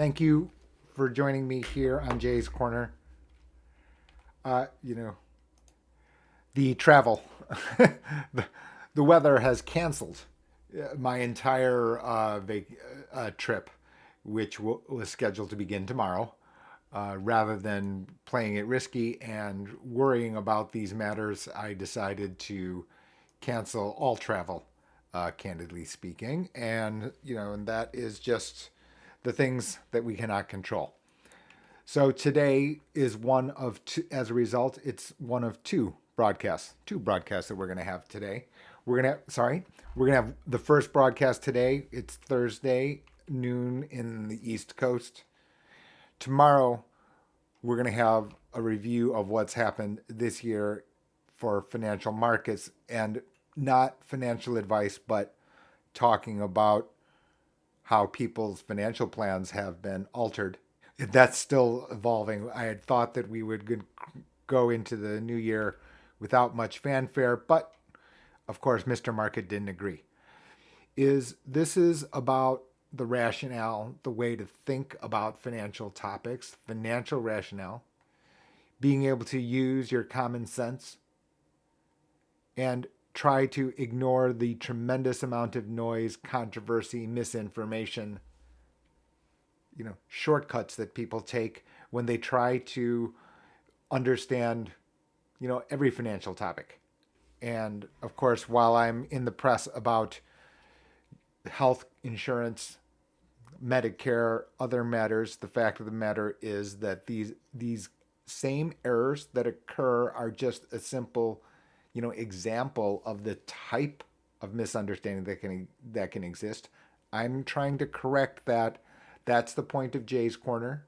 Thank you for joining me here on Jay's Corner. Uh, you know, the travel, the, the weather has canceled my entire trip, which was scheduled to begin tomorrow. Rather than playing it risky and worrying about these matters, I decided to cancel all travel, candidly speaking. And that is just the things that we cannot control. So today is one of two, as a result, it's one of two broadcasts that we're going to have today. We're going to have the first broadcast today. It's Thursday, noon in the East Coast. Tomorrow, we're going to have a review of what's happened this year for financial markets and not financial advice, but talking about how people's financial plans have been altered. That's still evolving. I had thought that we would go into the new year without much fanfare, but of course, Mr. Market didn't agree. This is about the rationale, the way to think about financial topics, financial rationale, being able to use your common sense and try to ignore the tremendous amount of noise, controversy, misinformation, shortcuts that people take when they try to understand, every financial topic. And of course, while I'm in the press about health insurance, Medicare, other matters, the fact of the matter is that these same errors that occur are just a simple, example of the type of misunderstanding that can exist. I'm trying to correct that. That's the point of Jay's Corner.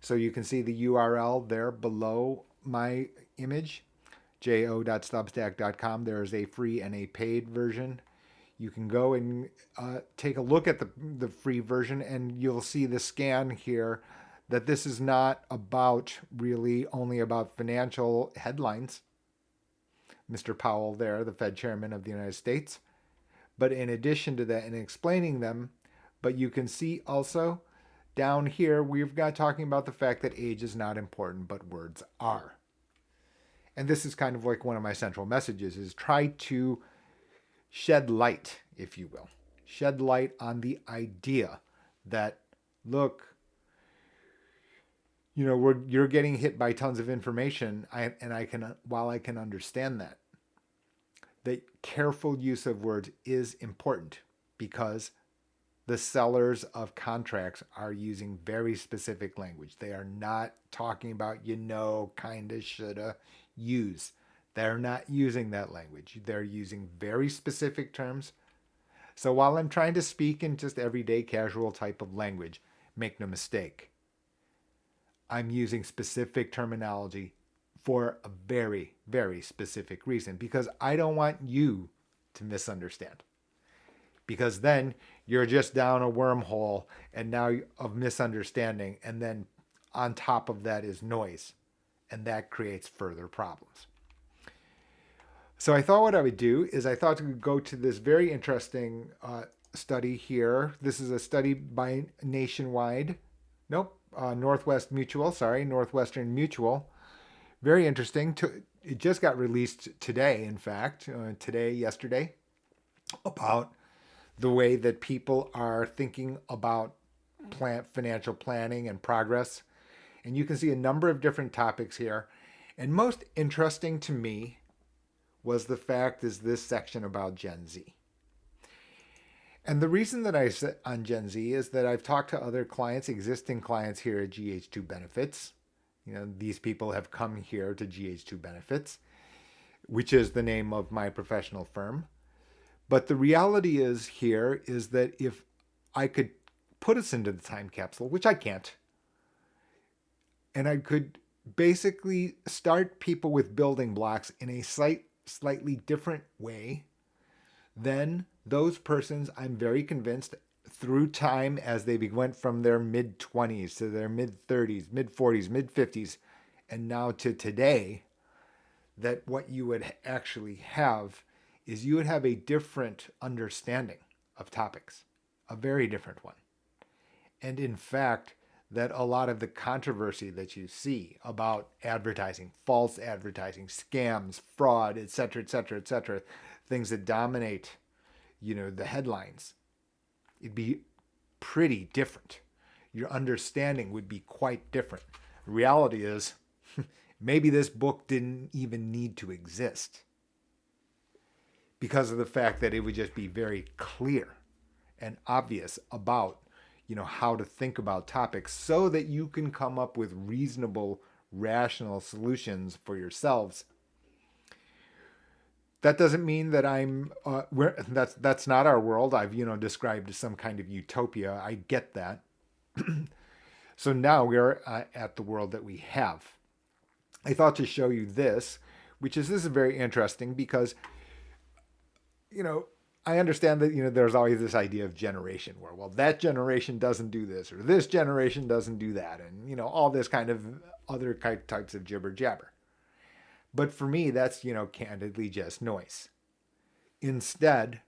So you can see the URL there below my image, jo.substack.com. There is a free and a paid version. You can go and take a look at the free version, and you'll see the scan here that this is not about really only about financial headlines. Mr. Powell there, the Fed chairman of the United States. But in addition to that, and explaining them, but you can see also down here, we've got talking about the fact that age is not important, but words are. And this is kind of like one of my central messages is try to shed light, if you will, shed light on the idea that, look, you're getting hit by tons of information, while I can understand that careful use of words is important because the sellers of contracts are using very specific language. They are not talking about, kinda, shoulda, use. They're not using that language. They're using very specific terms. So while I'm trying to speak in just everyday casual type of language, make no mistake, I'm using specific terminology for a very, very specific reason because I don't want you to misunderstand. Because then you're just down a wormhole and now of misunderstanding. And then on top of that is noise. And that creates further problems. So I thought what I would do is I thought to go to this very interesting study here. This is a study by Northwestern Mutual. Very interesting. It just got released today, in fact, yesterday, about the way that people are thinking about financial planning and progress. And you can see a number of different topics here. And most interesting to me was the fact is this section about Gen Z. And the reason that I said on Gen Z is that I've talked to other clients, existing clients here at GH2 Benefits. These people have come here to GH2 Benefits, which is the name of my professional firm. But the reality is that if I could put us into the time capsule, which I can't, and I could basically start people with building blocks in a slightly different way, then those persons, I'm very convinced, through time as they went from their mid-20s to their mid-30s, mid-40s, mid-50s, and now to today, that what you would actually have is you would have a different understanding of topics, a very different one. And in fact, that a lot of the controversy that you see about advertising, false advertising, scams, fraud, et cetera, et cetera, et cetera, things that dominate, the headlines, it'd be pretty different. Your understanding would be quite different. The reality is, maybe this book didn't even need to exist because of the fact that it would just be very clear and obvious about how to think about topics so that you can come up with reasonable, rational solutions for yourselves. That doesn't mean that that's not our world. I've described some kind of utopia. I get that. So now we're at the world that we have. I thought to show you this, this is very interesting because I understand that there's always this idea of generation where, well, that generation doesn't do this or this generation doesn't do that, and all this kind of other types of jibber jabber. But for me, that's candidly just noise. Instead,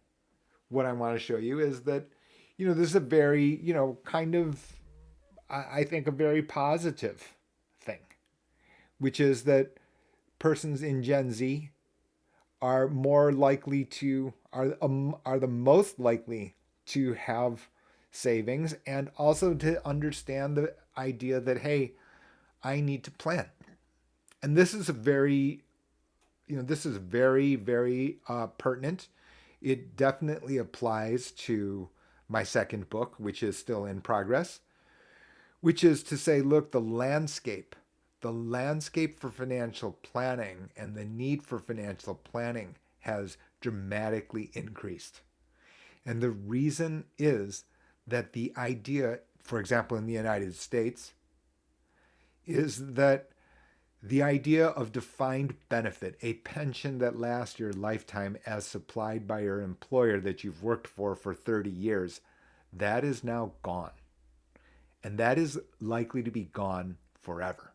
what I want to show you is that this is a very kind of, I think, a very positive thing, which is that persons in Gen Z are more likely to are the most likely to have savings and also to understand the idea that, hey, I need to plan. And this is a very very pertinent. It definitely applies to my second book, which is still in progress, which is to say, look, the landscape for financial planning and the need for financial planning has dramatically increased. And the reason is that the idea, for example, in the United States, is that the idea of defined benefit, a pension that lasts your lifetime as supplied by your employer that you've worked for 30 years, that is now gone. And that is likely to be gone forever.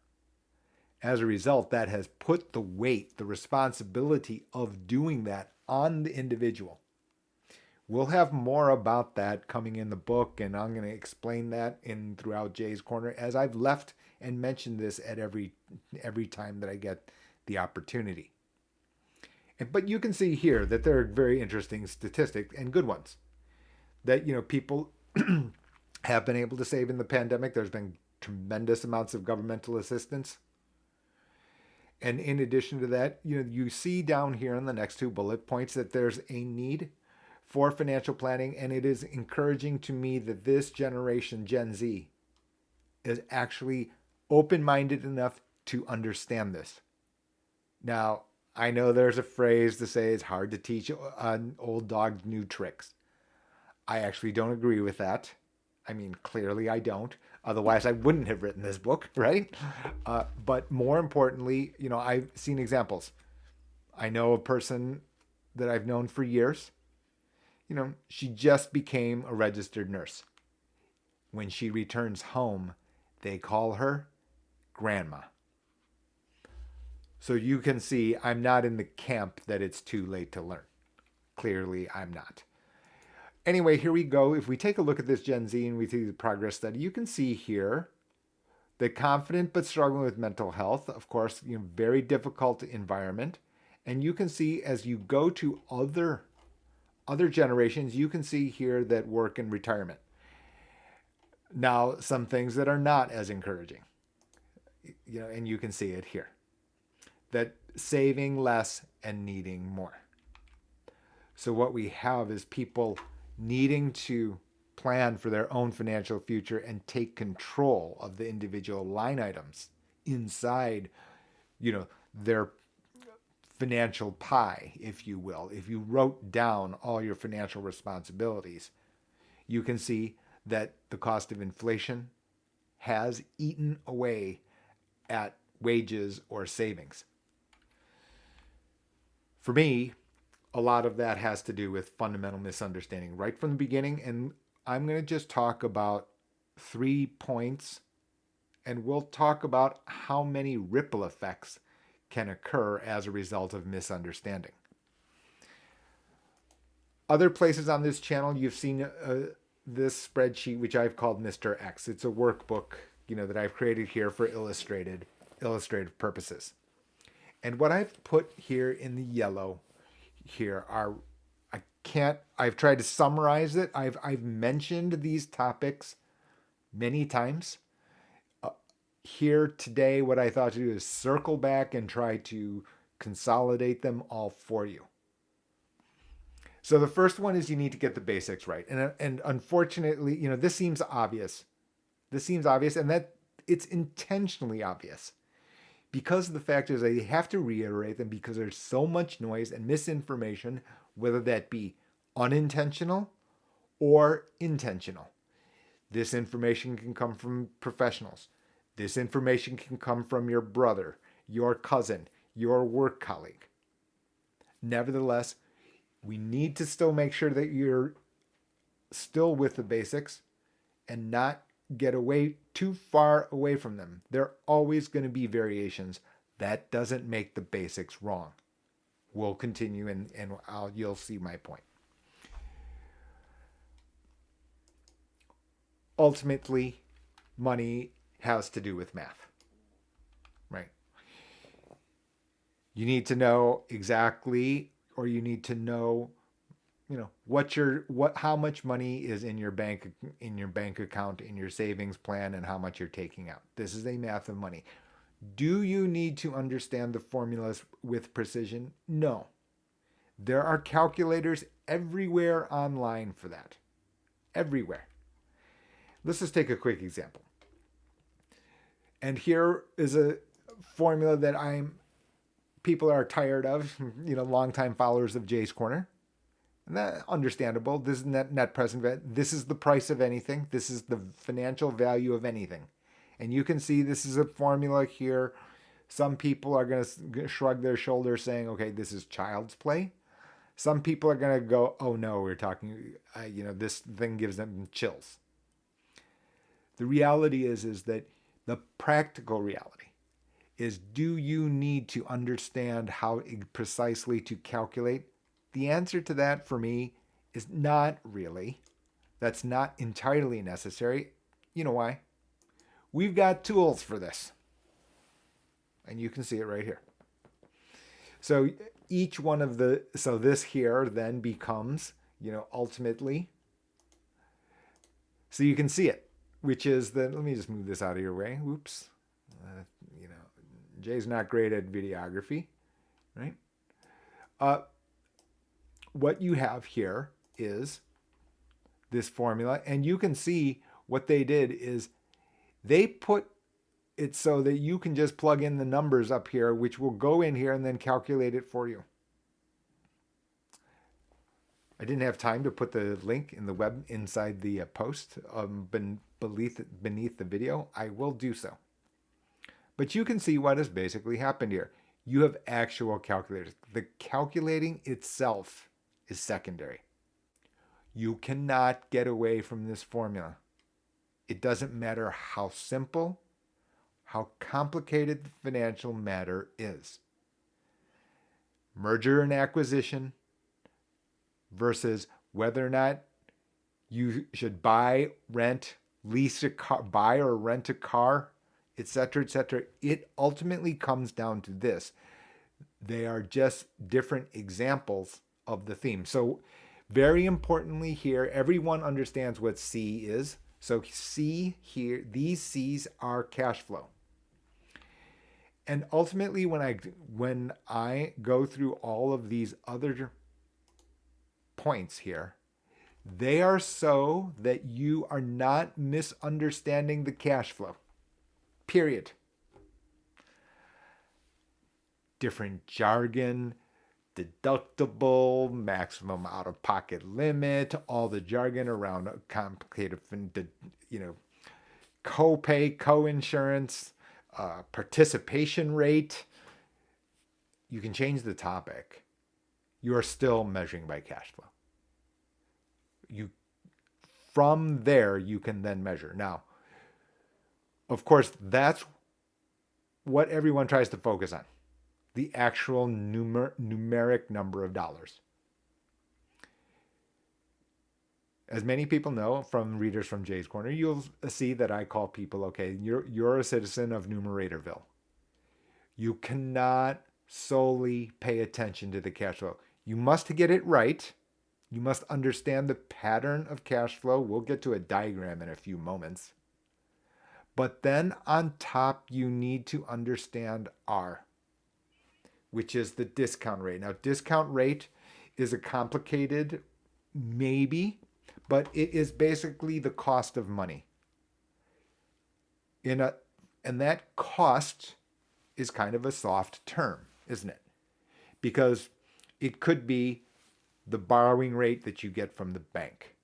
As a result, that has put the weight, the responsibility of doing that on the individual. We'll have more about that coming in the book, and I'm going to explain that throughout Jay's Corner, as I've left and mentioned this at every time that I get the opportunity. But you can see here that there are very interesting statistics and good ones that people have been able to save in the pandemic. There's been tremendous amounts of governmental assistance. And in addition to that, you see down here in the next two bullet points that there's a need for financial planning, and it is encouraging to me that this generation, Gen Z, is actually open-minded enough to understand this. Now, I know there's a phrase to say it's hard to teach an old dog new tricks. I actually don't agree with that. I mean, clearly I don't. Otherwise, I wouldn't have written this book, right? But more importantly, I've seen examples. I know a person that I've known for years. She just became a registered nurse. When she returns home, they call her Grandma. So you can see I'm not in the camp that it's too late to learn. Clearly, I'm not. Anyway, here we go. If we take a look at this Gen Z and we see the progress study, you can see here that confident but struggling with mental health, of course, very difficult environment. And you can see as you go to other generations, you can see here that work and retirement. Now, some things that are not as encouraging, and you can see it here, that saving less and needing more. So what we have is people needing to plan for their own financial future and take control of the individual line items inside, their financial pie, if you will. If you wrote down all your financial responsibilities, you can see that the cost of inflation has eaten away at wages or savings. For me, a lot of that has to do with fundamental misunderstanding right from the beginning. And I'm going to just talk about 3 points, and we'll talk about how many ripple effects can occur as a result of misunderstanding. Other places on this channel, you've seen this spreadsheet, which I've called Mr. X. It's a workbook, that I've created here for illustrative purposes. And what I've put here in the yellow here are, I've tried to summarize it. I've mentioned these topics many times. Here today, what I thought to do is circle back and try to consolidate them all for you. So the first one is you need to get the basics right. And unfortunately, this seems obvious. And that it's intentionally obvious. Because the fact is I have to reiterate them because there's so much noise and misinformation, whether that be unintentional or intentional. This information can come from professionals. This information can come from your brother, your cousin, your work colleague. Nevertheless, we need to still make sure that you're still with the basics and not get away too far away from them. There are always going to be variations. That doesn't make the basics wrong. We'll continue and you'll see my point. Ultimately, money has to do with math, right? You need to know exactly, or you need to know, how much money is in your bank account, in your savings plan, and how much you're taking out. This is a math of money. Do you need to understand the formulas with precision? No. There are calculators everywhere online for that. Everywhere. Let's just take a quick example. And here is a formula that people are tired of, longtime followers of Jay's Corner. And that's understandable. This is net present value. This is the price of anything. This is the financial value of anything. And you can see this is a formula here. Some people are going to shrug their shoulders saying, okay, this is child's play. Some people are going to go, oh no, we're talking, this thing gives them chills. The reality is that the practical reality is, do you need to understand how precisely to calculate? The answer to that for me is not really. That's not entirely necessary. You know why? We've got tools for this. And you can see it right here. So each one of so this here then becomes, ultimately, so you can see it, which is let me just move this out of your way. Oops. Jay's not great at videography, right? What you have here is this formula, and you can see what they did is they put it so that you can just plug in the numbers up here, which will go in here and then calculate it for you. I didn't have time to put the link in the web inside the post beneath the video. I will do so. But you can see what has basically happened here. You have actual calculators. The calculating itself is secondary. You cannot get away from this formula. It doesn't matter how simple, how complicated the financial matter is. Merger and acquisition versus whether or not you should buy, rent, lease a car, buy or rent a car, etc., etc. It ultimately comes down to this. They are just different examples of the theme. So very importantly here, everyone understands what C is. So C here, these C's are cash flow. And ultimately, when I go through all of these other points here, they are so that you are not misunderstanding the cash flow. Period. Different jargon, deductible, maximum out-of-pocket limit, all the jargon around complicated, copay, co-insurance, participation rate. You can change the topic. You are still measuring by cash flow. From there, you can then measure. Now, of course, that's what everyone tries to focus on. The actual numeric number of dollars. As many people know from readers from Jay's Corner, you'll see that I call people, okay, you're a citizen of Numeratorville. You cannot solely pay attention to the cash flow. You must get it right. You must understand the pattern of cash flow. We'll get to a diagram in a few moments. But then on top, you need to understand R, which is the discount rate. Now, discount rate is a complicated maybe, but it is basically the cost of money. And that cost is kind of a soft term, isn't it? Because it could be the borrowing rate that you get from the bank.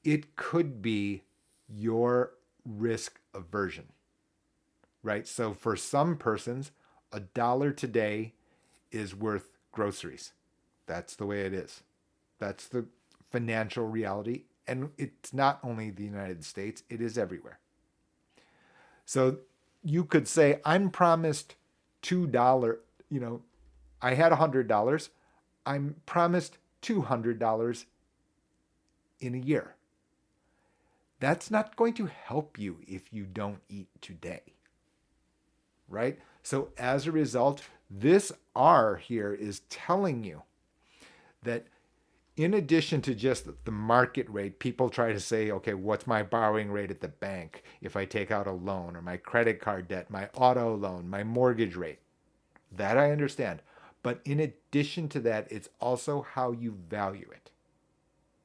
It could be your risk aversion, right? So for some persons, $1 today is worth groceries. That's the way it is. That's the financial reality. And it's not only the United States, it is everywhere. So you could say, I'm promised $2, I had $100. I'm promised $200 in a year. That's not going to help you if you don't eat today, right? So as a result, this R here is telling you that in addition to just the market rate, people try to say, okay, what's my borrowing rate at the bank if I take out a loan, or my credit card debt, my auto loan, my mortgage rate? That I understand. But in addition to that, it's also how you value it,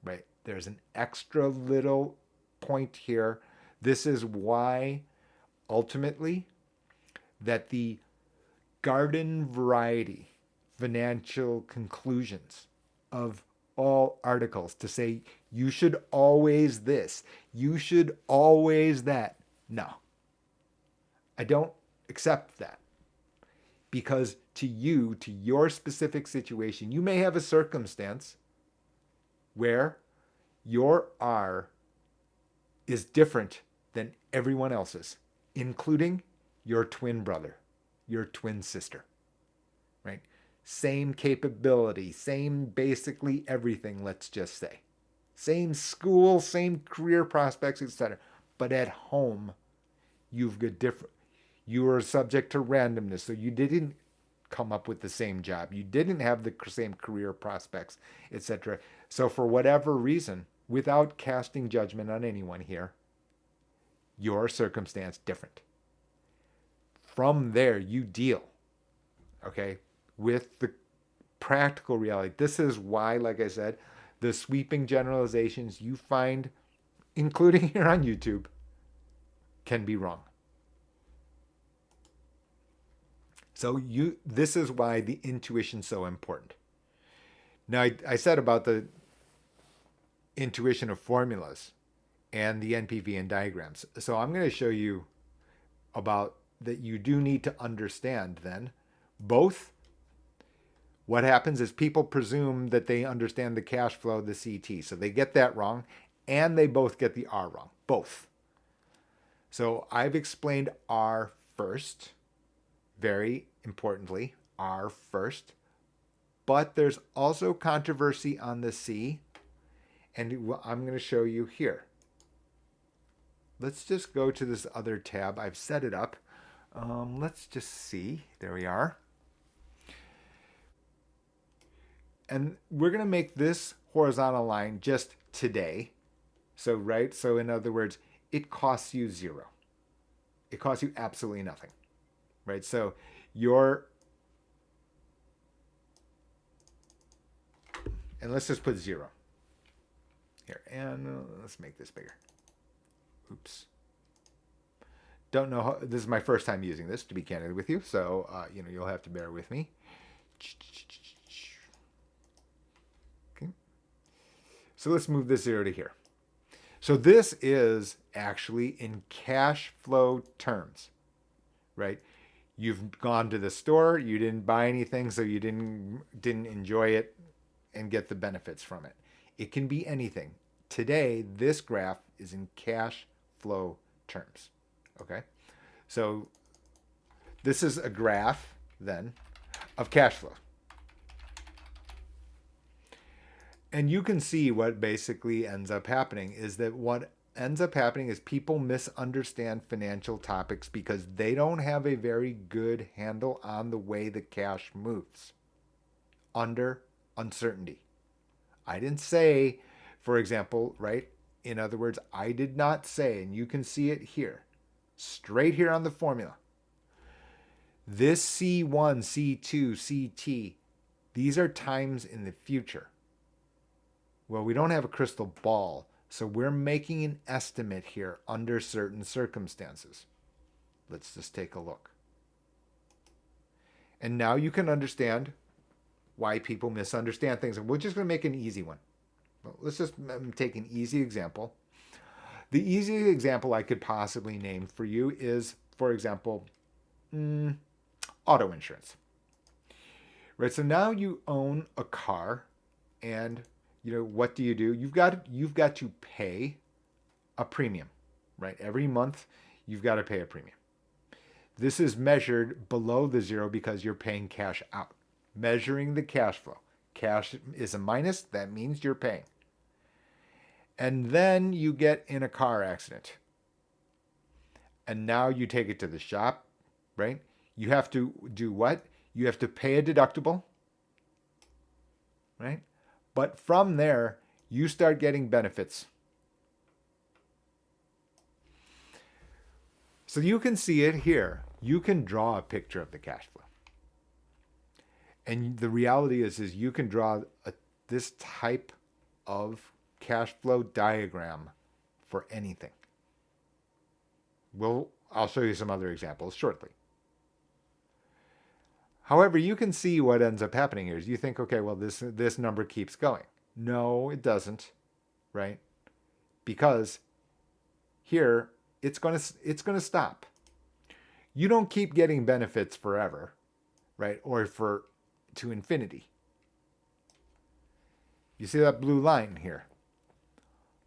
right? There's an extra little point here. This is why ultimately that the garden variety financial conclusions of all articles to say you should always this, you should always that. No, I don't accept that. Because to you, to your specific situation, you may have a circumstance where your R is different than everyone else's, including your twin brother, your twin sister, right? Same capability, same basically everything, let's just say. Same school, same career prospects, etc. But at home, you've got different, you are subject to randomness. So you didn't come up with the same job. You didn't have the same career prospects, etc. So for whatever reason, without casting judgment on anyone here, your circumstance different. From there, you deal, okay, with the practical reality. This is why, like I said, the sweeping generalizations you find, including here on YouTube, can be wrong. So this is why the intuition is so important. Now, I said about the intuition of formulas and the NPV and diagrams. So I'm going to show you about that you do need to understand then both. What happens is people presume that they understand the cash flow, the CT. So they get that wrong, and they both get the R wrong, both. So I've explained R first, very importantly, R first. But there's also controversy on the C, and I'm going to show you here. Let's just go to this other tab. I've set it up. Let's just see. There we are. And we're going to make this horizontal line just today. So, right? So in other words, it costs you zero. It costs you absolutely nothing, right? So and let's just put zero here. And let's make this bigger. Oops. Don't know how, this is my first time using this, to be candid with you. So, you'll have to bear with me. Okay. So let's move this 0 to here. So this is actually in cash flow terms, right? You've gone to the store, you didn't buy anything, so you didn't enjoy it and get the benefits from it. It can be anything. Today, this graph is in cash flow terms, okay? So this is a graph, then, of cash flow. And you can see what basically ends up happening is that what ends up happening is people misunderstand financial topics because they don't have a very good handle on the way the cash moves under uncertainty. I didn't say, for example, right? In other words, I did not say, and you can see it here, straight here on the formula. This C1, C2, CT, these are times in the future. Well, we don't have a crystal ball, so we're making an estimate here under certain circumstances. Let's just take a look. And now you can understand why people misunderstand things. And we're just going to make an easy one. Well, let's just take an easy example. The easy example I could possibly name for you is, for example, auto insurance. Right? So now you own a car, and what do? You've got to pay a premium, right? Every month you've got to pay a premium. This is measured below the zero because you're paying cash out. Measuring the cash flow. Cash is a minus, that means you're paying. And then you get in a car accident. And now you take it to the shop, right? You have to do what? You have to pay a deductible, right? But from there, you start getting benefits. So you can see it here. You can draw a picture of the cash flow. And the reality is you can draw this type of cash flow diagram for anything. I'll show you some other examples shortly. However, you can see what ends up happening here is you think, okay, well, this number keeps going. No, it doesn't, right? Because here it's going to stop. You don't keep getting benefits forever, right? Or to infinity. You see that blue line here?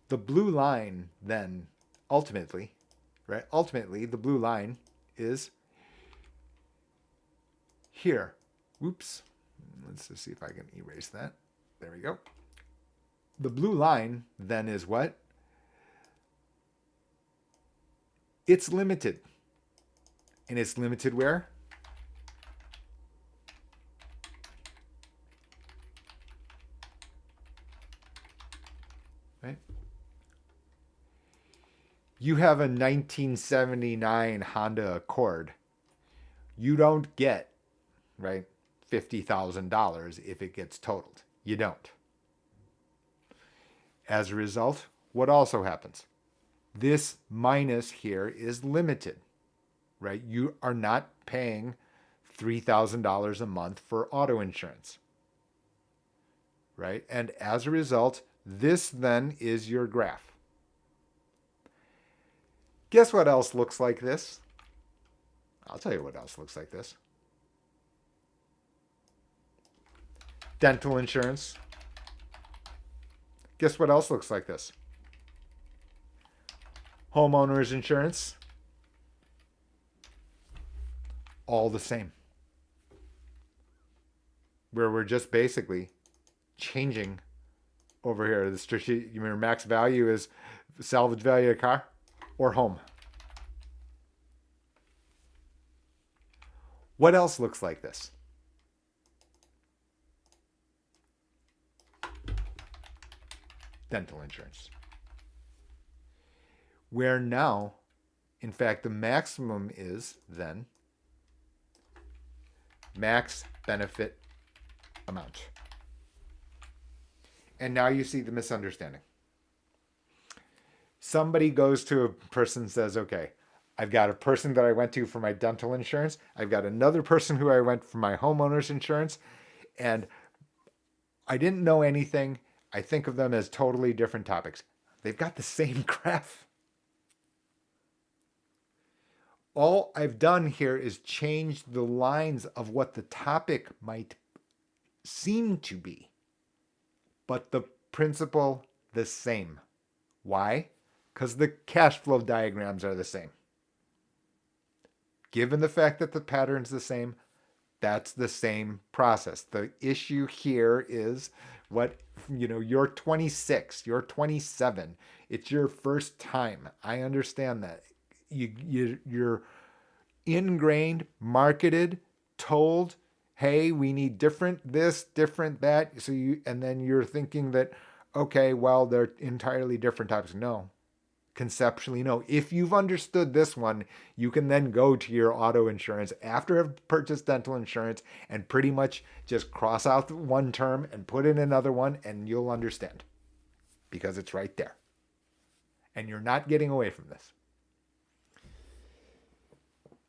The blue line then ultimately, right? Ultimately, the blue line is here. Whoops. Let's just see if I can erase that. There we go. The blue line then is what? It's limited. And it's limited where? Right? You have a 1979 Honda Accord. You don't get, right, $50,000 if it gets totaled. You don't. As a result, what also happens? This minus here is limited, right? You are not paying $3,000 a month for auto insurance, right? And as a result, this then is your graph. Guess what else looks like this? I'll tell you what else looks like this. Dental insurance. Guess what else looks like this? Homeowner's insurance. All the same. Where we're just basically changing over here. Your max value is salvage value of a car or home. What else looks like this? Dental insurance. Where now, in fact, the maximum is then max benefit amount. And now you see the misunderstanding. Somebody goes to a person and says, okay, I've got a person that I went to for my dental insurance. I've got another person who I went for my homeowner's insurance. And I didn't know anything. I think of them as totally different topics. They've got the same graph. All I've done here is change the lines of what the topic might seem to be, but the principle the same. Why? Because the cash flow diagrams are the same. Given the fact that the pattern's the same, that's the same process. The issue here is, What, you're 26, you're 27. It's your first time. I understand that. You're ingrained, marketed, told, hey, we need different this, different that. And then you're thinking that, okay, well, they're entirely different types. No, conceptually, no. If you've understood this one, you can then go to your auto insurance after you've purchased dental insurance and pretty much just cross out one term and put in another one, and you'll understand because it's right there. And you're not getting away from this.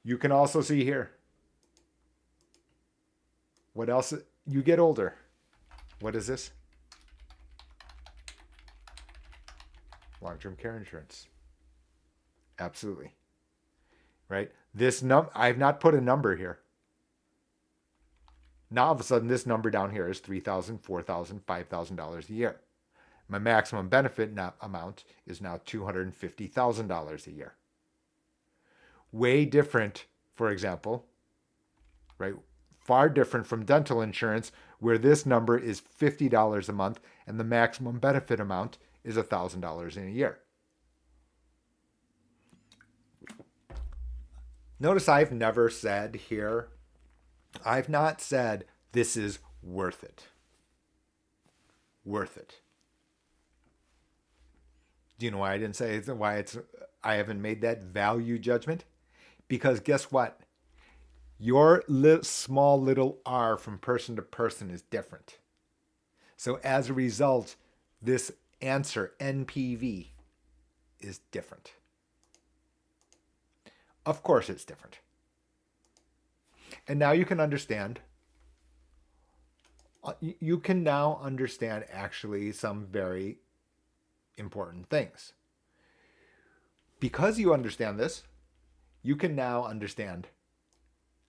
You can also see here. What else? You get older. What is this? Long-term care insurance. Absolutely. Right? I've not put a number here. Now all of a sudden this number down here is $3,000, $4,000, $5,000 a year. My maximum benefit amount is now $250,000 a year. Way different, for example, right? Far different from dental insurance, where this number is $50 a month and the maximum benefit amount is $1,000 in a year. Notice I've never said here, I've not said this is worth it. Worth it. Do you know why I didn't say I haven't made that value judgment? Because guess what? Your small little r from person to person is different. So as a result, this answer, NPV, is different. Of course it's different. And now you can understand. You can now understand actually some very important things. Because you understand this, you can now understand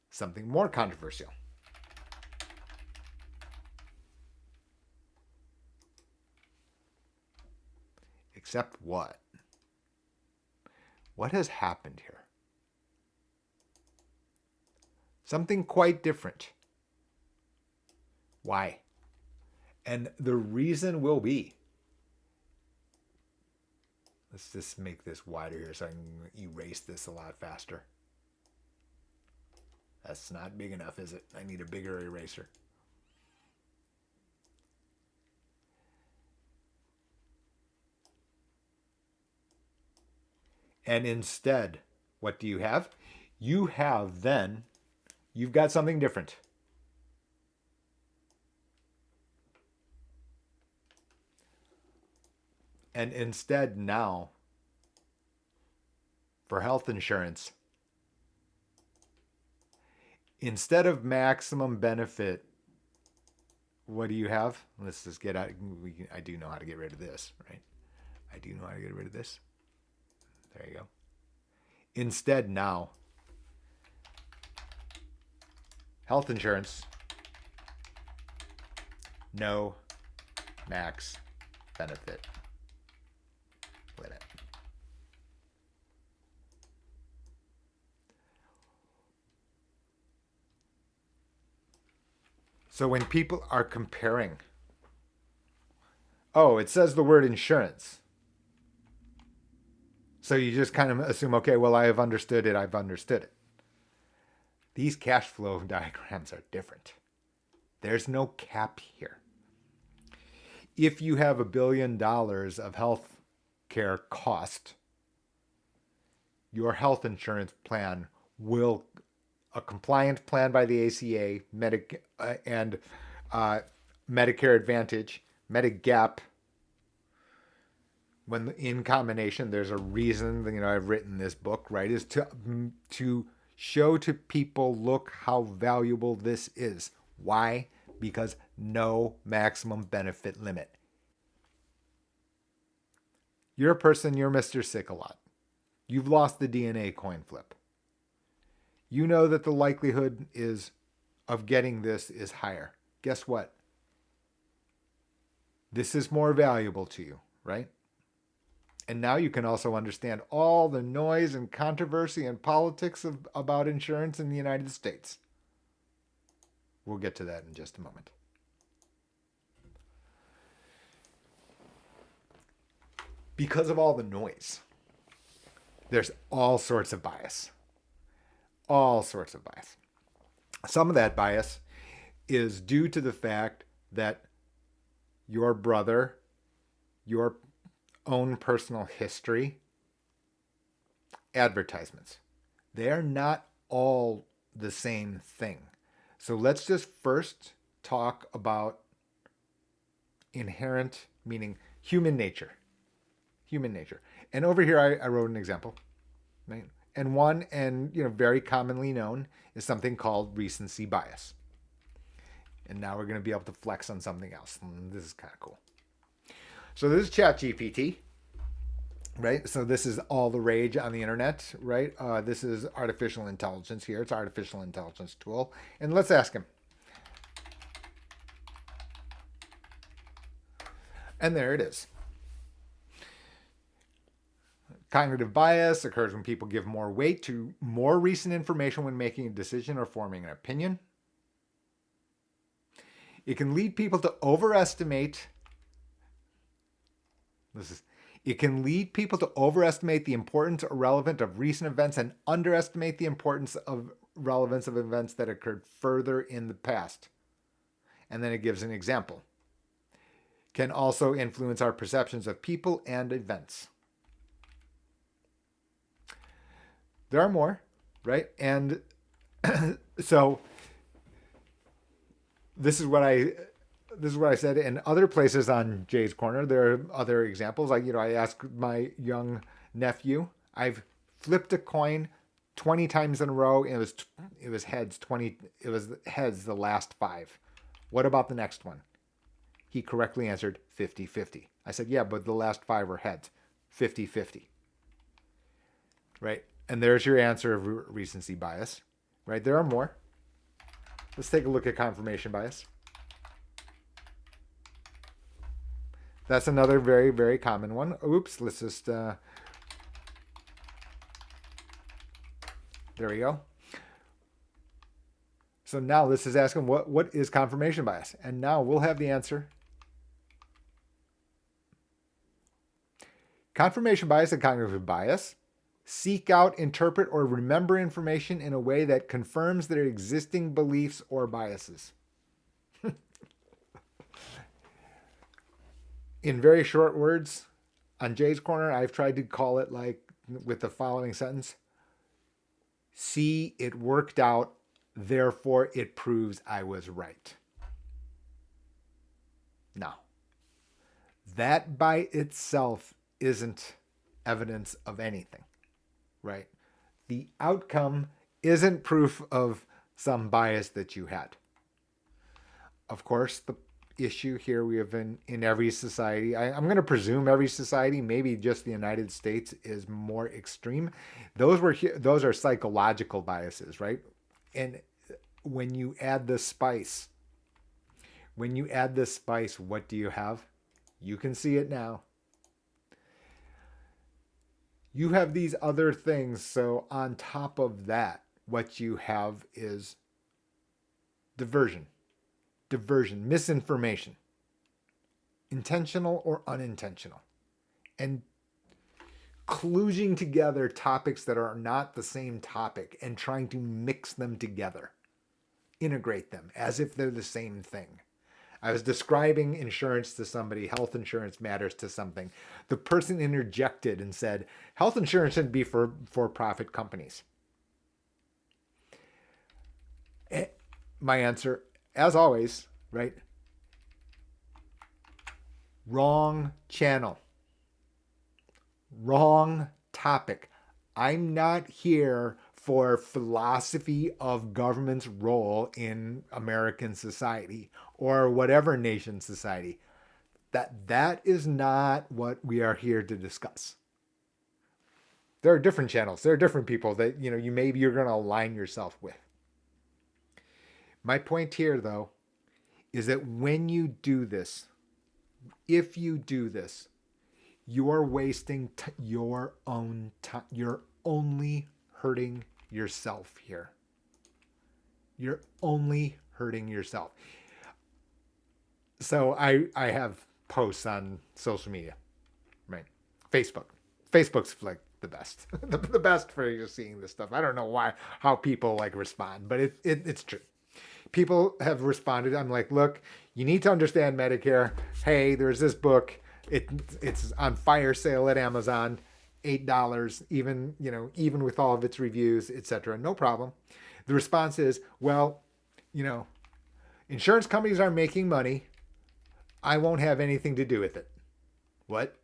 something more controversial. Except what? What has happened here? Something quite different. Why? And the reason will be, let's just make this wider here so I can erase this a lot faster. That's not big enough, is it? I need a bigger eraser. And instead, what do you have? You've got something different. And instead now, for health insurance, instead of maximum benefit, what do you have? Let's just get out. I do know how to get rid of this, right? I do know how to get rid of this. There you go. Instead now, health insurance, no max benefit limit. So when people are comparing, oh, it says the word insurance. So you just kind of assume, okay, well, I have understood it. I've understood it. These cash flow diagrams are different. There's no cap here. If you have $1 billion of health care cost, your health insurance plan will, a compliant plan by the ACA, and Medicare Advantage, Medigap, when in combination, there's a reason, I've written this book, right, is to show to people, look how valuable this is. Why? Because no maximum benefit limit. You're a person, you're Mr. Sick-a-Lot. You've lost the DNA coin flip. You know that the likelihood of getting this is higher. Guess what? This is more valuable to you, right? And now you can also understand all the noise and controversy and politics about insurance in the United States. We'll get to that in just a moment. because of all the noise, there's all sorts of bias. All sorts of bias. Some of that bias is due to the fact that your brother, your own personal history, advertisements, they are not all the same thing. So let's just first talk about inherent, meaning human nature. Human nature. And over here, I wrote an example. Right? And one, and very commonly known, is something called recency bias. And now we're going to be able to flex on something else. And this is kind of cool. So this is ChatGPT, right? So this is all the rage on the internet, right? This is artificial intelligence here. It's an artificial intelligence tool. And let's ask him. And there it is. Cognitive bias occurs when people give more weight to more recent information when making a decision or forming an opinion. It can lead people to overestimate. It can lead people to overestimate the importance or relevance of recent events and underestimate the importance of relevance of events that occurred further in the past. And then it gives an example. Can also influence our perceptions of people and events. There are more, right? And so this is what I said in other places on Jay's Corner. There are other examples. Like, I asked my young nephew, I've flipped a coin 20 times in a row, and it was heads 20. It was heads the last 5. What about the next one? He correctly answered 50-50. I said, yeah, but the last 5 were heads, 50-50. Right? And there's your answer of recency bias, right? There are more. Let's take a look at confirmation bias. That's another very, very common one. Oops, let's just, there we go. So now this is asking what is confirmation bias? And now we'll have the answer. Confirmation bias and cognitive bias seek out, interpret, or remember information in a way that confirms their existing beliefs or biases. In very short words, on Jay's Corner, I've tried to call it like with the following sentence. See, it worked out, therefore it proves I was right. Now, that by itself isn't evidence of anything. Right? The outcome isn't proof of some bias that you had. Of course, the issue here we have in every society, I'm going to presume every society, maybe just the United States is more extreme. Those are psychological biases, right? And when you add the spice, what do you have? You can see it now. You have these other things. So on top of that, what you have is diversion, misinformation, intentional or unintentional, and kludging together topics that are not the same topic and trying to mix them together, integrate them as if they're the same thing. I was describing insurance to somebody, health insurance matters to something. The person interjected and said, health insurance shouldn't be for for-profit companies. My answer, as always, right? Wrong channel. Wrong topic. I'm not here for philosophy of government's role in American society or whatever nation society. That is not what we are here to discuss. There are different channels. There are different people that you're going to align yourself with. My point here, though, is that when you do this, if you do this, you are wasting your own time. You're only hurting yourself here. You're only hurting yourself. So I have posts on social media, right? Facebook. Facebook's like the best, the best for seeing this stuff. I don't know how people like respond, but it's true. People have responded. I'm like, look, you need to understand Medicare. Hey, there's this book. It's on fire sale at Amazon, $8, even with all of its reviews, etc. No problem. The response is, well, insurance companies are making money. I won't have anything to do with it. What?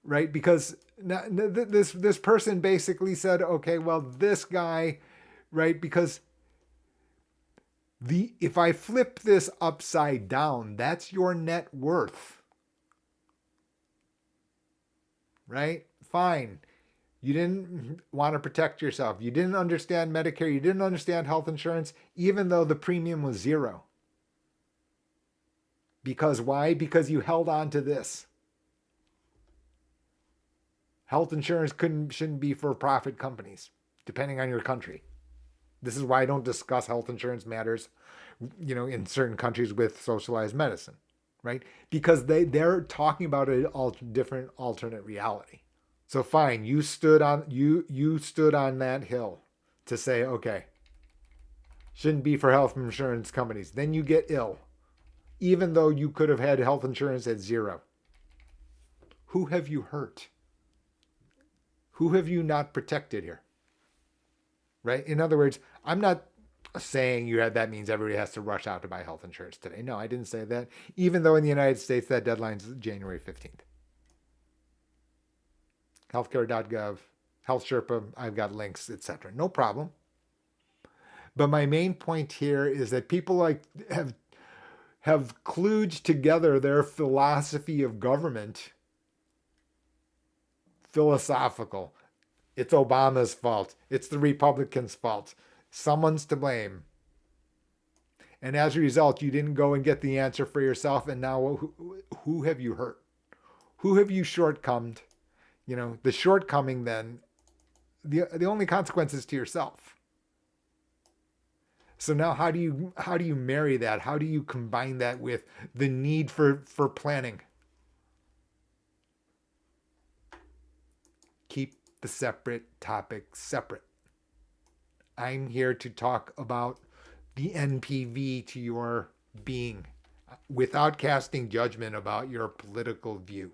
Right? Because this person basically said, okay, well, this guy, right? Because if I flip this upside down, that's your net worth. Right? Fine. You didn't want to protect yourself. You didn't understand Medicare. You didn't understand health insurance, even though the premium was zero. Because why? Because you held on to this. Health insurance shouldn't be for profit companies, depending on your country. This is why I don't discuss health insurance matters, in certain countries with socialized medicine, right? Because they're talking about a different alternate reality. So fine, you stood on that hill to say, okay, shouldn't be for health insurance companies. Then you get ill, even though you could have had health insurance at zero. Who have you hurt? Who have you not protected here? Right? In other words, I'm not saying that means everybody has to rush out to buy health insurance today. No, I didn't say that. Even though in the United States that deadline's January 15th. Healthcare.gov, Health Sherpa, I've got links, etc. No problem. But my main point here is that people have kludged together their philosophy of government. Philosophical. It's Obama's fault. It's the Republicans' fault. Someone's to blame. And as a result, you didn't go and get the answer for yourself. And now who have you hurt? Who have you shortcomed? The shortcoming then, the only consequence is to yourself. So now how do you marry that? How do you combine that with the need for planning? Keep the separate topics separate. I'm here to talk about the NPV to your being without casting judgment about your political view.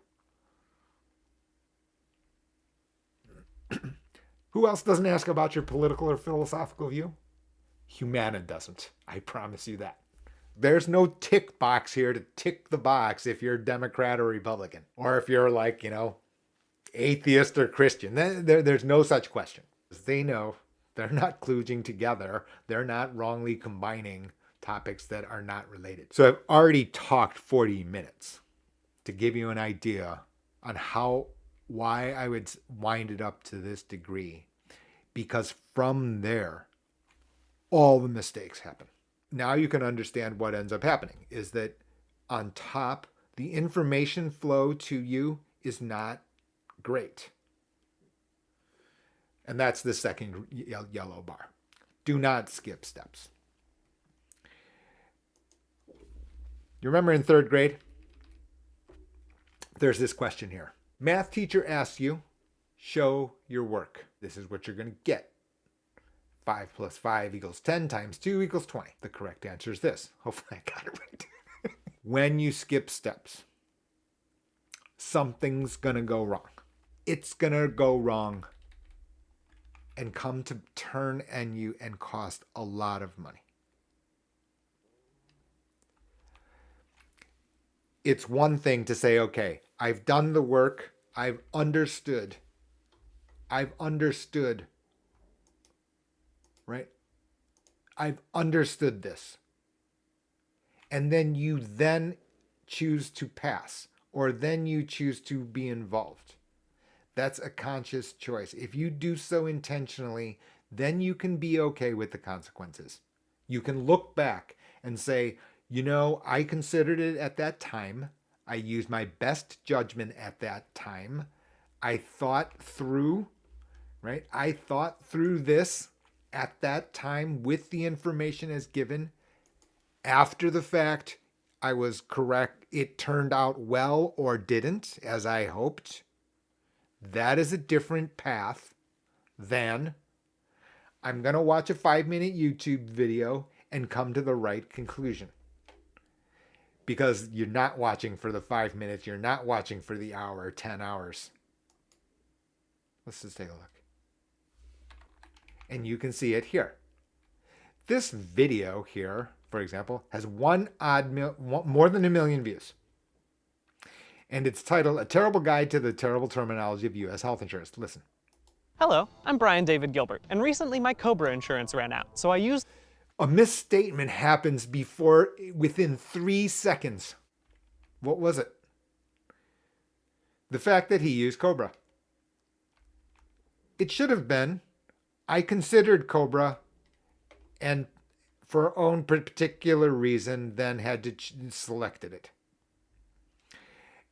Who else doesn't ask about your political or philosophical view? Humana doesn't. I promise you that. There's no tick box here to tick the box if you're Democrat or Republican, or if you're like, atheist or Christian. There's no such question. They know they're not kludging together. They're not wrongly combining topics that are not related. So I've already talked 40 minutes to give you an idea on why I would wind it up to this degree, because from there, all the mistakes happen. Now you can understand what ends up happening is that on top, the information flow to you is not great. And that's the second yellow bar. Do not skip steps. You remember in third grade, there's this question here. Math teacher asks you, show your work. This is what you're going to get. 5 plus 5 equals 10 times 2 equals 20. The correct answer is this. Hopefully I got it right. When you skip steps, something's going to go wrong. It's going to go wrong and come to turn on you and cost a lot of money. It's one thing to say, okay, I've done the work. I've understood, right? I've understood this. And then you choose to pass, or then you choose to be involved. That's a conscious choice. If you do so intentionally, then you can be okay with the consequences. You can look back and say, I considered it at that time. I used my best judgment at that time. I thought through, right? I thought through this at that time with the information as given. After the fact, I was correct, it turned out well or didn't, as I hoped, that is a different path than I'm going to watch a 5-minute YouTube video and come to the right conclusion. Because you're not watching for the 5 minutes, you're not watching for the hour, 10 hours. Let's just take a look. And you can see it here. This video here, for example, has more than 1 million views. And it's titled, A Terrible Guide to the Terrible Terminology of U.S. Health Insurance. Listen. Hello, I'm Brian David Gilbert, and recently my Cobra insurance ran out, so I used... A misstatement happens within 3 seconds. What was it? The fact that he used Cobra. It should have been, I considered Cobra, and for own particular reason, then had to selected it.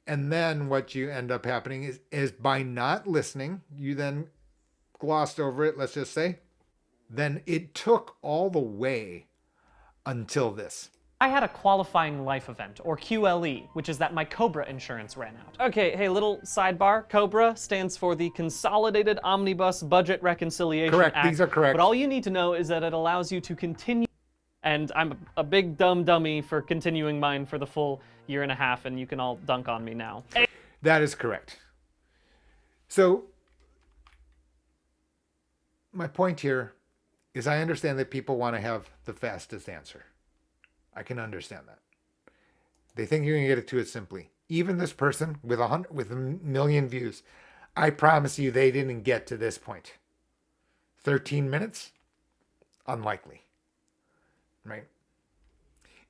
And then what you end up happening is by not listening, you then glossed over it, let's just say, then it took all the way until this. I had a qualifying life event, or QLE, which is that my Cobra insurance ran out. Okay, hey, little sidebar. Cobra stands for the Consolidated Omnibus Budget Reconciliation Correct, Act. these are correct. But all you need to know is that it allows you to continue, and I'm a big dumb dummy for continuing mine for the full 1.5 years, and you can all dunk on me now. That is correct. So, my point here is I understand that people want to have the fastest answer. I can understand that. They think you can get it to it simply. Even this person with 1 million views, I promise you they didn't get to this point. 13 minutes? Unlikely. Right?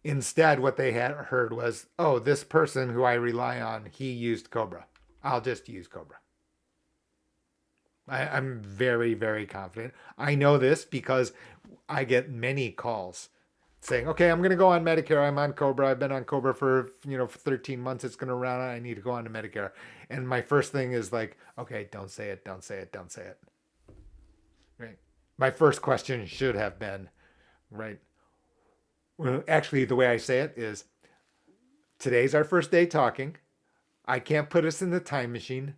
Instead, what they had heard was, oh, this person who I rely on, he used Cobra. I'll just use Cobra. I'm very, very confident. I know this because I get many calls saying, okay, I'm going to go on Medicare. I'm on Cobra. I've been on Cobra for 13 months. It's going to run out. I need to go on to Medicare. And my first thing is like, okay, don't say it. Don't say it. Don't say it. Right. My first question should have been, right. Well, actually, the way I say it is, today's our first day talking. I can't put us in the time machine.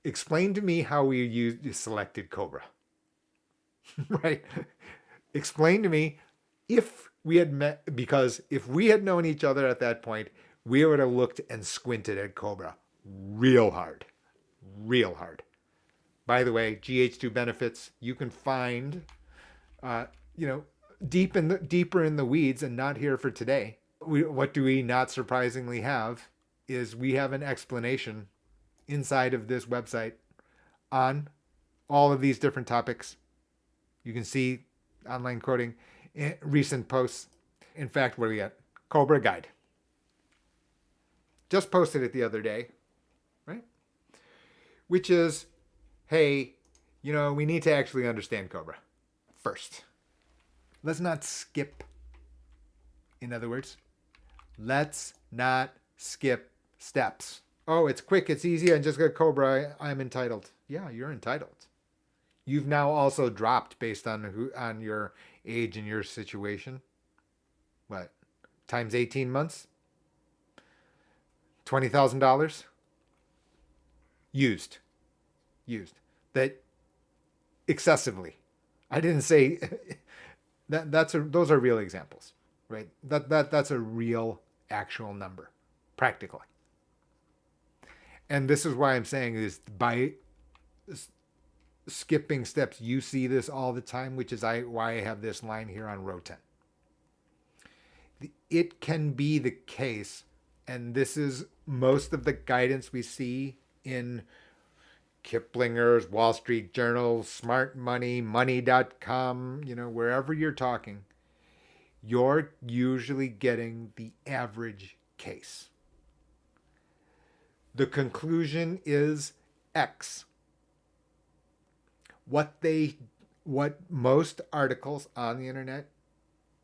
Explain to me how you selected Cobra. Right? Explain to me if we had met, because if we had known each other at that point, we would have looked and squinted at Cobra real hard. Real hard. By the way, GH2 benefits, you can find, deeper in the weeds and not here for today. What do we not surprisingly have is we have an explanation inside of this website on all of these different topics. You can see online quoting, recent posts. In fact, what do we got? Cobra Guide. Just posted it the other day, right? Which is, hey, we need to actually understand Cobra first. Let's not skip. In other words, let's not skip steps. Oh, it's quick, it's easy, I just got Cobra, I'm entitled. Yeah, you're entitled. You've now also dropped based on your age and your situation. What? Times 18 months? $20,000? Used. That excessively. I didn't say those are real examples, right? That's a real actual number, practically. And this is why I'm saying is by skipping steps, you see this all the time, which is why I have this line here on row 10. It can be the case, and this is most of the guidance we see in Kiplinger's, Wall Street Journal, Smart Money, Money.com, wherever you're talking, you're usually getting the average case. The conclusion is X. What most articles on the internet,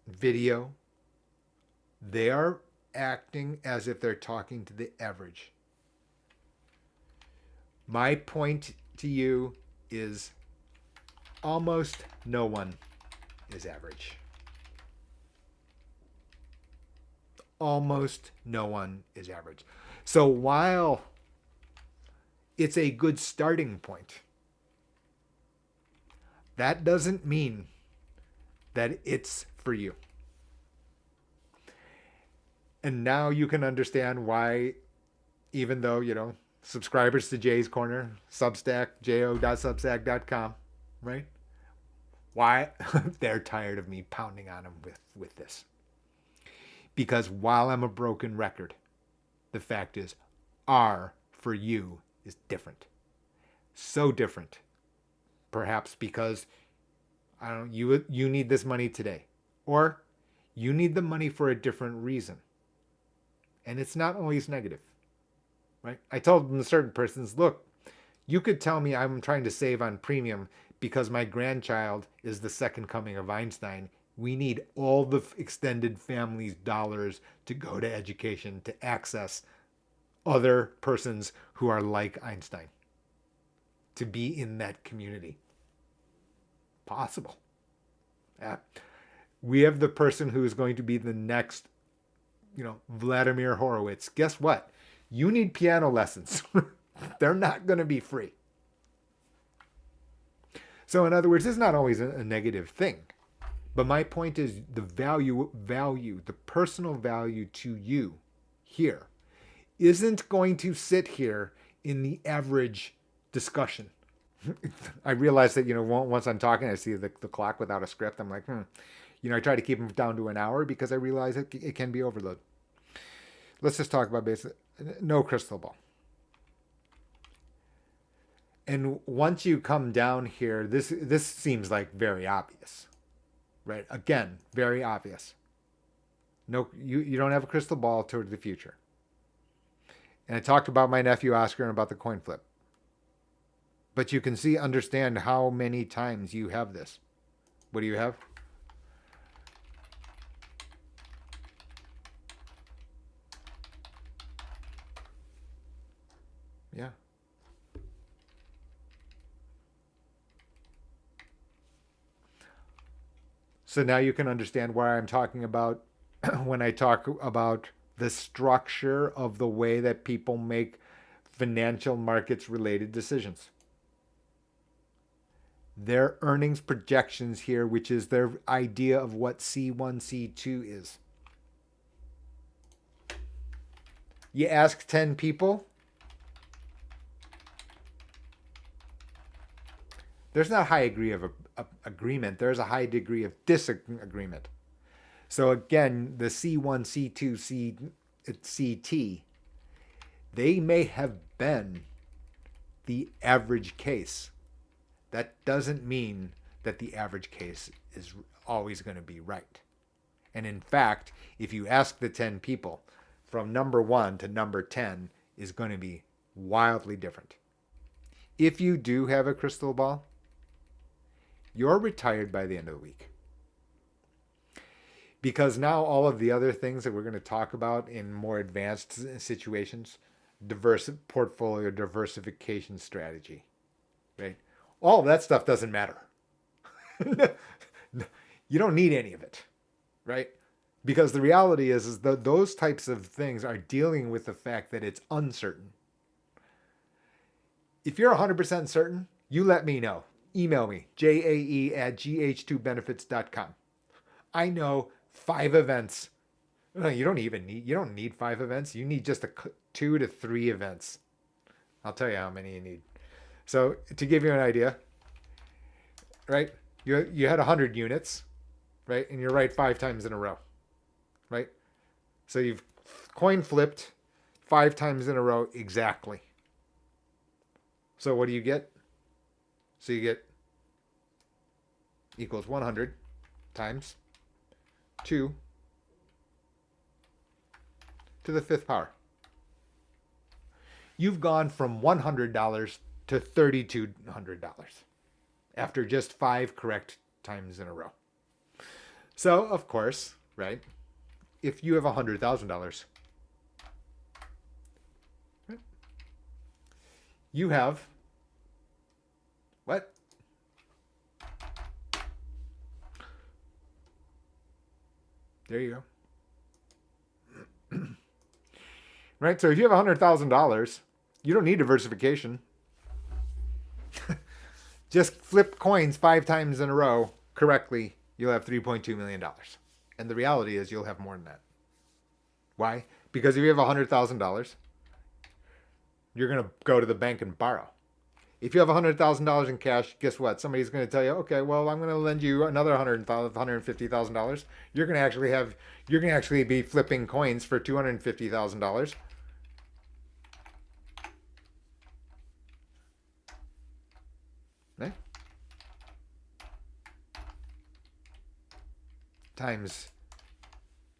video, they are acting as if they're talking to the average. My point to you is almost no one is average. almost no one is average. So while it's a good starting point, that doesn't mean that it's for you. And now you can understand why, even though, subscribers to Jay's Corner, Substack, jo.substack.com, right? Why they're tired of me pounding on them with this. Because while I'm a broken record, the fact is, R for you is different. So different. Perhaps because you need this money today. Or you need the money for a different reason. And it's not always negative. Right? I told them certain persons, look, you could tell me I'm trying to save on premium because my grandchild is the second coming of Einstein. We need all the extended family's dollars to go to education, to access other persons who are like Einstein, to be in that community. Possible. Yeah. We have the person who is going to be the next, Vladimir Horowitz. Guess what? You need piano lessons. They're not going to be free. So in other words, it's not always a negative thing. But my point is the value, the personal value to you here isn't going to sit here in the average discussion. I realize that, once I'm talking, I see the clock without a script. I'm like, I try to keep them down to an hour because I realize it can be overload. Let's just talk about no crystal ball. And once you come down here, this seems like very obvious, right? Again, very obvious. No, you don't have a crystal ball toward the future. And I talked about my nephew Oscar and about the coin flip. But you can understand how many times you have this. What do you have? Yeah. So now you can understand why I'm talking about when I talk about the structure of the way that people make financial markets related decisions. Their earnings projections here, which is their idea of what C1, C2 is. You ask 10 people, there's not a high degree of agreement. There's a high degree of disagreement. So again, the C1, C2, CT, they may have been the average case. That doesn't mean that the average case is always going to be right. And in fact, if you ask the 10 people, from number 1 to number 10 is going to be wildly different. If you do have a crystal ball, you're retired by the end of the week. Because now all of the other things that we're going to talk about in more advanced situations, portfolio diversification strategy, right? All of that stuff doesn't matter. You don't need any of it, right? Because the reality is that those types of things are dealing with the fact that it's uncertain. If you're 100% certain, you let me know. Email me, jae@gh2benefits.com. I know 5 events. No, you don't need 5 events. You need just 2 to 3 events. I'll tell you how many you need. So to give you an idea, right? You had 100 units, right? And you're right 5 times in a row, right? So you've coin flipped 5 times in a row exactly. So what do you get? So you get equals 100 times 2 to the 5th power. You've gone from $100 to $3,200 after just 5 correct times in a row. So, of course, right, if you have $100,000, right, you have what? There you go. Right? So if you have $100,000, you don't need diversification. Just flip coins 5 times in a row correctly, you'll have $3.2 million. And the reality is you'll have more than that. Why? Because if you have $100,000, you're going to go to the bank and borrow. If you have $100,000 in cash, guess what? Somebody's going to tell you, okay, well, I'm going to lend you another $150,000. You're going to actually be flipping coins for $250,000. Right? Times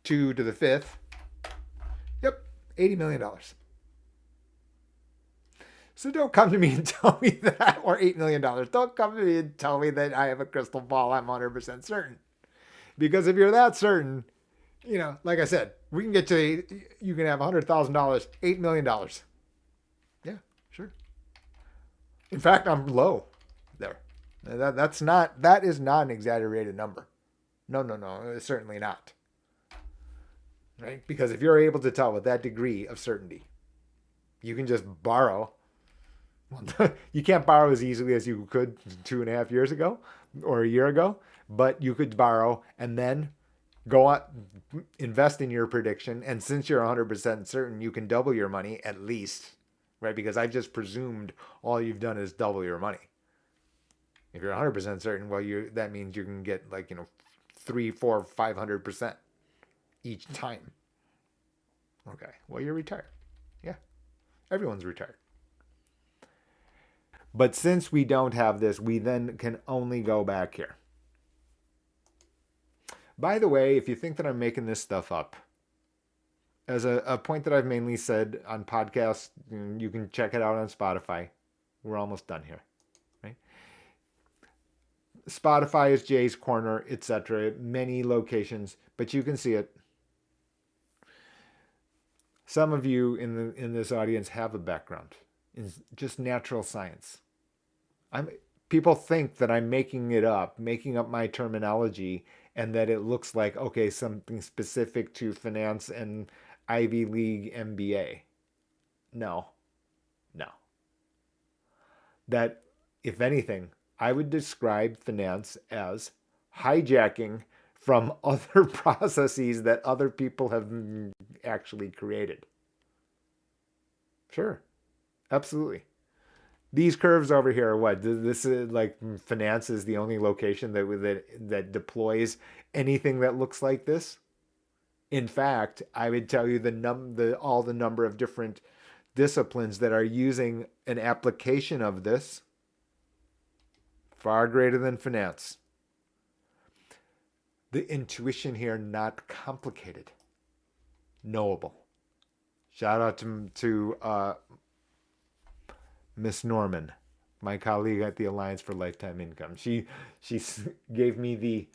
2 to the 5th. Yep, $80 million. So don't come to me and tell me that, or $8 million. Don't come to me and tell me that I have a crystal ball. I'm 100% certain. Because if you're that certain, like I said, we can get to, you can have $100,000, $8 million. Yeah, sure. In fact, I'm low there. That is not an exaggerated number. No, it's certainly not. Right? Because if you're able to tell with that degree of certainty, you can just borrow. You can't borrow as easily as you could 2.5 years ago or a year ago, but you could borrow and then go on, invest in your prediction. And since you're 100% certain, you can double your money at least, right? Because I've just presumed all you've done is double your money. If you're 100% certain, well, that means you can get 3, 4, 500% each time. Okay, well, you're retired. Yeah, everyone's retired. But since we don't have this, we then can only go back here. By the way, if you think that I'm making this stuff up, as a point that I've mainly said on podcasts, you can check it out on Spotify. We're almost done here, right? Spotify is Jay's Corner, etc. Many locations, but you can see it. Some of you in this audience have a background in just natural science. People think that I'm making up my terminology, and that it looks like, okay, something specific to finance and Ivy League MBA. No. That, if anything, I would describe finance as hijacking from other processes that other people have actually created. Sure, absolutely. These curves over here are what? This is like finance is the only location that deploys anything that looks like this. In fact, I would tell you all the number of different disciplines that are using an application of this far greater than finance. The intuition here, not complicated, knowable. Shout out to Miss Norman, my colleague at the Alliance for Lifetime Income. She gave me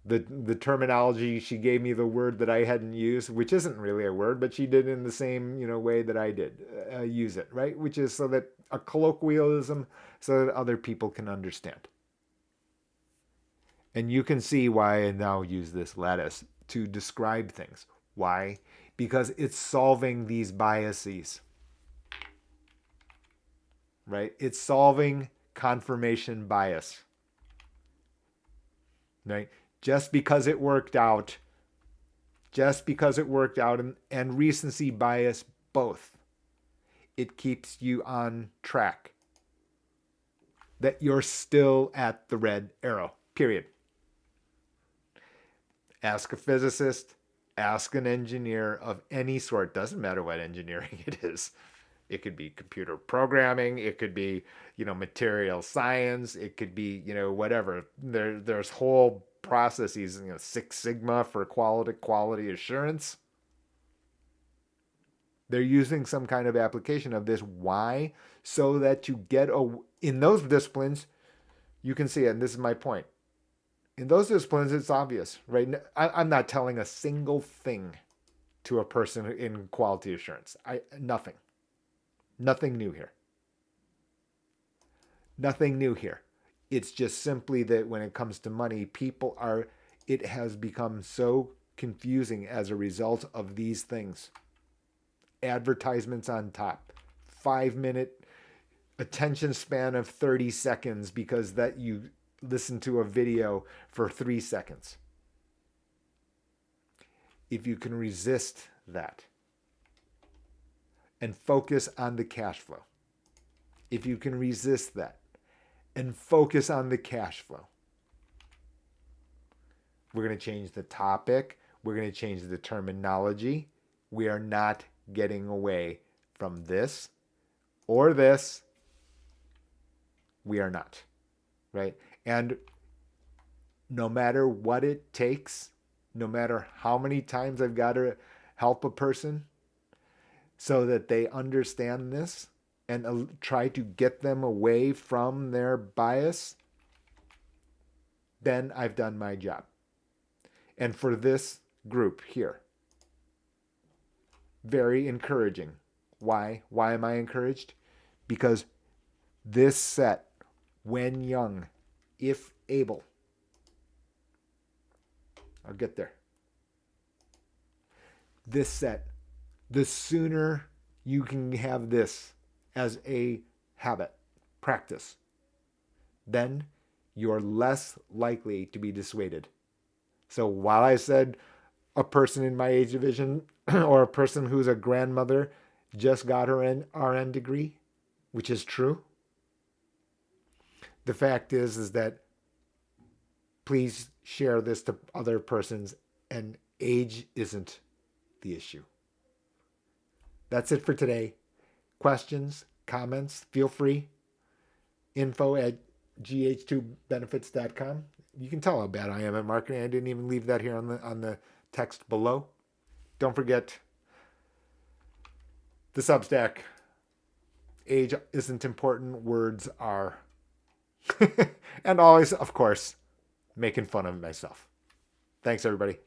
the terminology. She gave me the word that I hadn't used, which isn't really a word, but she did in the same way that I did use it, right? Which is so that a colloquialism, so that other people can understand. And you can see why I now use this lattice to describe things. Why? Because it's solving these biases. Right? It's solving confirmation bias. Right? Just because it worked out, and recency bias both, it keeps you on track. That you're still at the red arrow, period. Ask a physicist, ask an engineer of any sort. Doesn't matter what engineering it is. It could be computer programming. It could be, material science. It could be, whatever. There's whole processes, Six Sigma for quality assurance. They're using some kind of application of this. Why? So that you get in those disciplines, you can see it. And this is my point. In those disciplines, it's obvious, right? I'm not telling a single thing to a person in quality assurance. Nothing. Nothing new here. Nothing new here. It's just simply that when it comes to money, it has become so confusing as a result of these things. Advertisements on top, 5-minute attention span of 30 seconds because that you listen to a video for 3 seconds. If you can resist that and focus on the cash flow, if you can resist that and focus on the cash flow, we're going to change the topic. We're going to change the terminology. We are not getting away from this or this. We are not, right? And no matter what it takes, no matter how many times I've got to help a person so that they understand this and try to get them away from their bias, then I've done my job. And for this group here, very encouraging. Why? Why am I encouraged? Because this set, when young, if able, I'll get there. This set, the sooner you can have this as a habit, practice, then you're less likely to be dissuaded. So while I said a person in my age division or a person who's a grandmother just got her RN degree, which is true, the fact is that please share this to other persons, and age isn't the issue. That's it for today. Questions, comments, feel free. info@gh2benefits.com. You can tell how bad I am at marketing. I didn't even leave that here on the text below. Don't forget the Substack. Age isn't important. Words are. And always, of course, making fun of myself. Thanks, everybody.